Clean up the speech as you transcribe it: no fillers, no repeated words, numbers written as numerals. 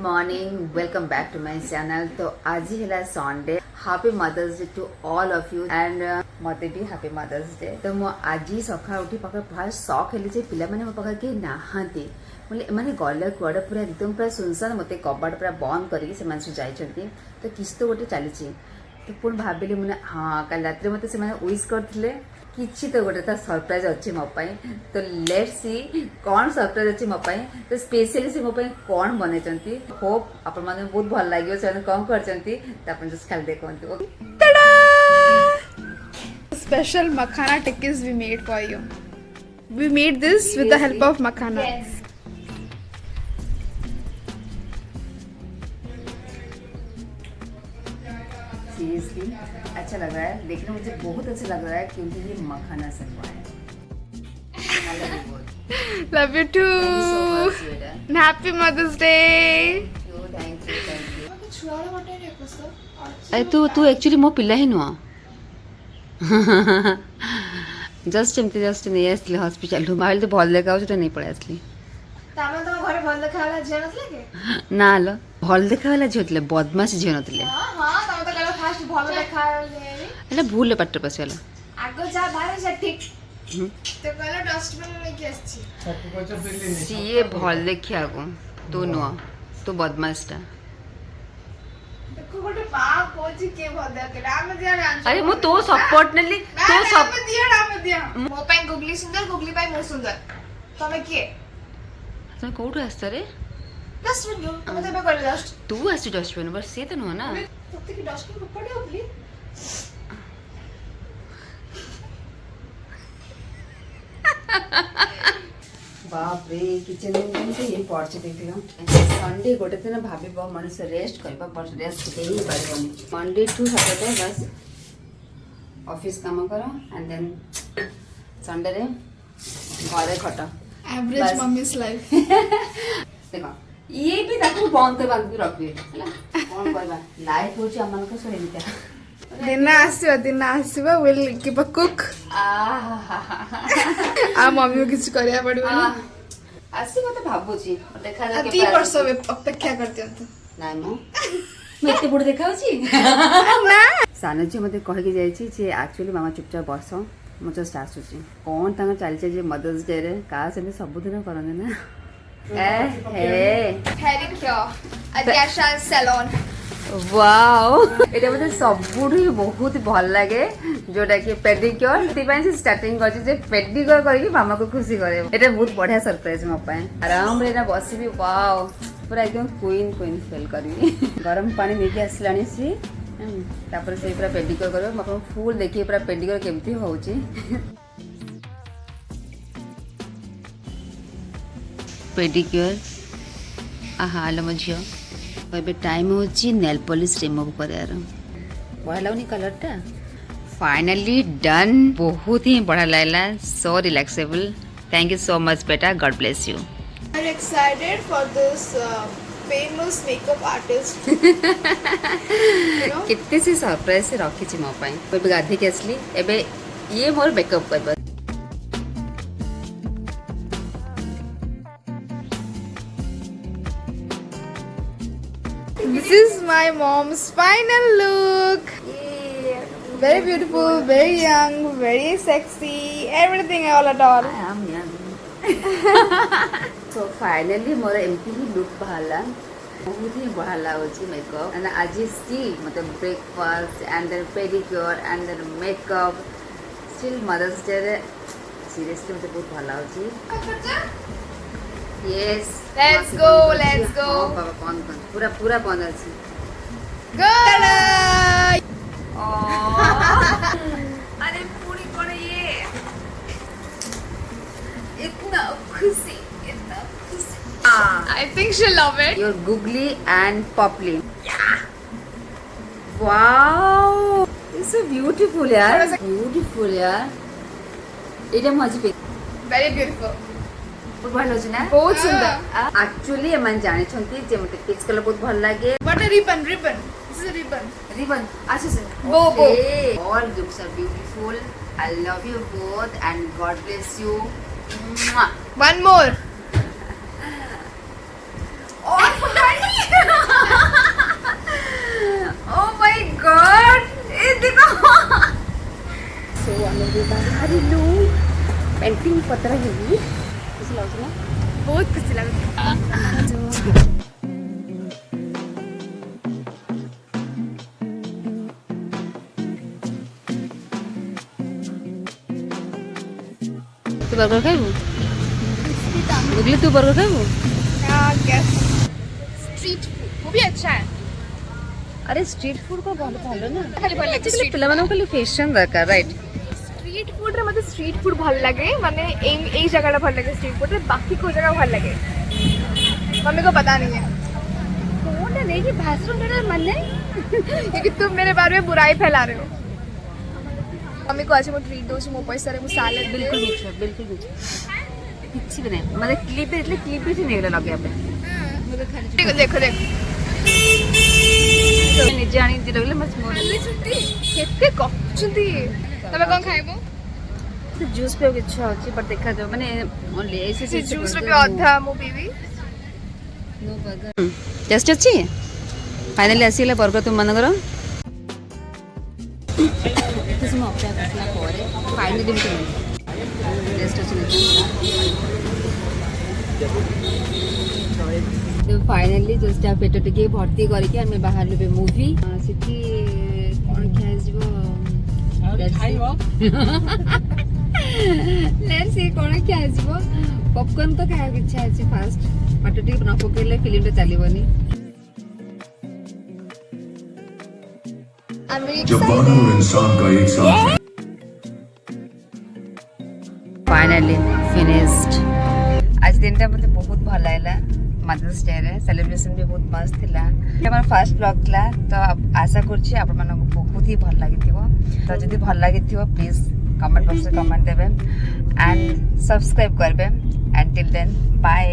morning, welcome back to my channel. तो आज ही है Sunday. Happy Mother's Day to all of you and मते भी Happy Mother's Day. तो मो आज ही सखा उठी पका फास्ट शौक हेली जे पिला माने मो पका के नाहांती माने गले कुआडे पूरा एकदम पूरा सुनसान मते कबाट पूरा बंद करके से मानसु जाइछंती तो किस तो गोटे चलीछि तो पुण भाबिली मुने हां कल रात मते से माने विश करथिले किछि तो गोटे ता सरप्राइज अछि मो पई तो लेट्स सी कोन सरप्राइज अछि मो पई तो स्पेशली से मो पई कोन बनेचंती होप आपन माने बहुत भल लागियो से कम करचंती त आपन जस्ट खाली देखंती tada special makhana tikkis we made for you. We made this with the help of makhana. Yes. Seriously अच्छा लग रहा है देखने मुझे बहुत अच्छा लग रहा है क्योंकि ये मखाना सलवा है Love you too. Thank you so much, sweetheart. And happy Mother's Day. Thank you. अरे तू एक्चुअली मो पिला ही नुआ जस्ट नहीं आसली हॉस्पिटल भाई तो भल देखा तो नहीं पड़े आसली तामे तो घरे भल देखा वाला झियो नथले के ना लो भल देखा वाला झियो तले बदमाश झियो नथले हां तामे तो कहला फास्ट भल देखा वाला एला भूल पाटर पसियाला आगो जा बाहर जा ठीक तो कहला डस्टबिन में के आछि सीए भल देखिया को तू नुआ तू बदमाशटा देखो गोटे पा कोची के भल देके नाम दिया रे अरे मो तो सपोर्ट नेली तो सब नाम दिया मो पाई गुगली सुंदर गुगली पाई मो सुंदर तमे के तुम कोठु आस्त रे डस्टबिन लो तमे तबे कहले डस्ट तू आसी डस्टबिन पर से तो नुआ ना तते की डस्टबिन को पड़े हो प्लीज बाप रे किचन में तो ये पड़छ देखियो संडे गोटे दिन भाबिबो मनुष्य रेस्ट करबा पर रेस्ट दे ही परबनी मंडे टू सैटरडे बस ऑफिस काम करो एंड देन संडे रे घरे खट एवरेज मम्मीज लाइफ देखो ये भी ताको बंद कर बांध के रखबे हला कोन करबा लाइफ होची हमन को सोहेलिता दिन आसीबा विल कीप अ कुक आ मम्मी किछ करिया पड़बो आसी मते भाबुची देखा जा 3 वर्ष अपेक्षा करते हैं नाइ मो मैं एते बुढ़ देखाउची ना सानो जी मते कह के जाईची जे एक्चुअली मामा चुपचाप बस मो जस्ट आसुची कोन तांगा चलचे जे मदर्स डे रे का से सब दिन करने ना हे pedicure Adyasha salon वाओ एटा मते सबुठी बहुत भल लागे जोटा कि पेडिक्योर तिबाई से स्टार्टिंग करछि जे पेडिक्योर करके मामा को खुशी करे एटा बहुत बढ़िया सरप्राइज म पाए आराम रे ना बसिबी वाओ पूरा एकदम क्वीन फील करबी गरम पानी लेके आसलानी सी तापर से पूरा पेडिक्योर करबो म फुल देखि पूरा पेडिक्योर केमती होउची पेडिक्योर आहा लो मझियो ଏବେ ଟାଇମ୍ ହେଉଛି ନେଲ୍ ପଲିସ୍ ରିମୁଭ୍ କରିବାର ବଢ଼ିଆ ଲାଗୁନି କଲର୍ଟା फाइनली डन बहुत ही बढ़िया लगला so relaxable thank you so much बेटा God bless you I am excited for this famous makeup artist कितने से सरप्राइज से रखी छी मो पई एबे गाधी के असली एबे ये मोर मेकअप करबा This is my mom's final look. Very beautiful, very young, very sexy, everything all at all. I am young. So finally मोर एमपी ही लुक बहाला बहुत ही बढ़िया लागोची मेकअप एंड आज स्टिल मतलब breakfast and then pedicure and then makeup still Mother's Day रे सीरियसली मुझे बहुत भल लागोची yes Let's go, let's go. बाबा कौन पूरा कौन अछि Go! अरे पूरी करे ये इतना खुशी I think she'll love it. your googly and popply wow it's so beautiful yaar beautiful yaar এটা মজি পে Very beautiful. बहुत भल होची ना बहुत सुंदर. एक्चुअली एमन जानि छंती जे मते पिच कलर बहुत भल लागे What a ribbon. This is a ribbon. Ribbon आसे से Bow. all looks are beautiful I love you both and God bless you Mwah. One more. और ओ माय गॉड ये देखो सो ଆମେ ବି ବାହାରିଲୁ पेंटिंग पत्र हेली खुशी लाଗୁଛି ନା बहुत खुशी लगा तू बर्गर खाइबू बुगली तू बर्गर खाइबू स्ट्रीट फूड वो भी अच्छा है अरे स्ट्रीट फूड को बहुत ভালো না খালি ভাল লাগে एक्चुअली ପିଲାମାନଙ୍କୁ ଖାଲି ଫ୍ୟାସନ୍ ଦରକାର ରାଇଟ୍ स्ट्रीट फूड रे मते स्ट्रीट फूड भल लगे माने एई जगह भल लगे स्ट्रीट फूड रे बाकी को जगह भल लगे मम्मी को पता नहीं है कौन नहीं कि भाषण देना माने क्योंकि तुम मेरे बारे में बुराई फैला रहे हो मम्मी को आज मैं ट्रीट दूँ मो पैसा रे मु सैलेड बिल्कुल बिल्कुल କିଛି ବି ନାହିଁ ମାନେ କ୍ଲିପ ବି ନେଇଗଲା ଲଗେଇବା ପାଇଁ देखो देखो देखो ନିଜେ ଆଣି ଲଗେଇଲେ ମସ୍ତ ଖାଲି ଛୁଟି କେତେ କଚୁନ୍ତି ତମେ କଣ ଖାଇबो ଜୁସ୍ ପିବାକୁ ଇଚ୍ଛା ଅଛି ବଟ୍ ଦେଖାଯାଉ ମାନେ ଓନ୍ଲି ଏସି ସେ ଜୁସ୍ ରେ ବି ଅଧା ମୁଁ ପିବି नो बर्गर टेस्ट अच्छी फाइनली आसीगला बर्गर तुम मनकर ଏତେ ସମୟ ଅପେକ୍ଷା କରିଲା ପରେ ଫାଇନାଲି ବି ଟେଷ୍ଟ ଅଛି तो फाइनाली जस्ट पेट टिके भर्ती करके आम बाहर मुवी सेठी कौन खाइबो लेट्स सी कौन खाइबो पॉपकॉर्न तो खाइबा इच्छा अछि फास्ट पेट टिके न पकेले फिल्म तो चलीबनी जब वानर और इंसान का एक साथ फाइनली फिनिश्ड आज दिन टा मते बहुत भल लागला मदर्स डे रे सेलिब्रेशन भी बहुत मस्त थिला हमर फर्स्ट ब्लॉग थिला तो आशा करछि आपण मानको बहुत ही भल लागिथिबो तो जदी भल लागिथिबो प्लीज कमेंट बॉक्स में कमेंट देबे एंड सब्सक्राइब करबे एंड टिल देन बाय।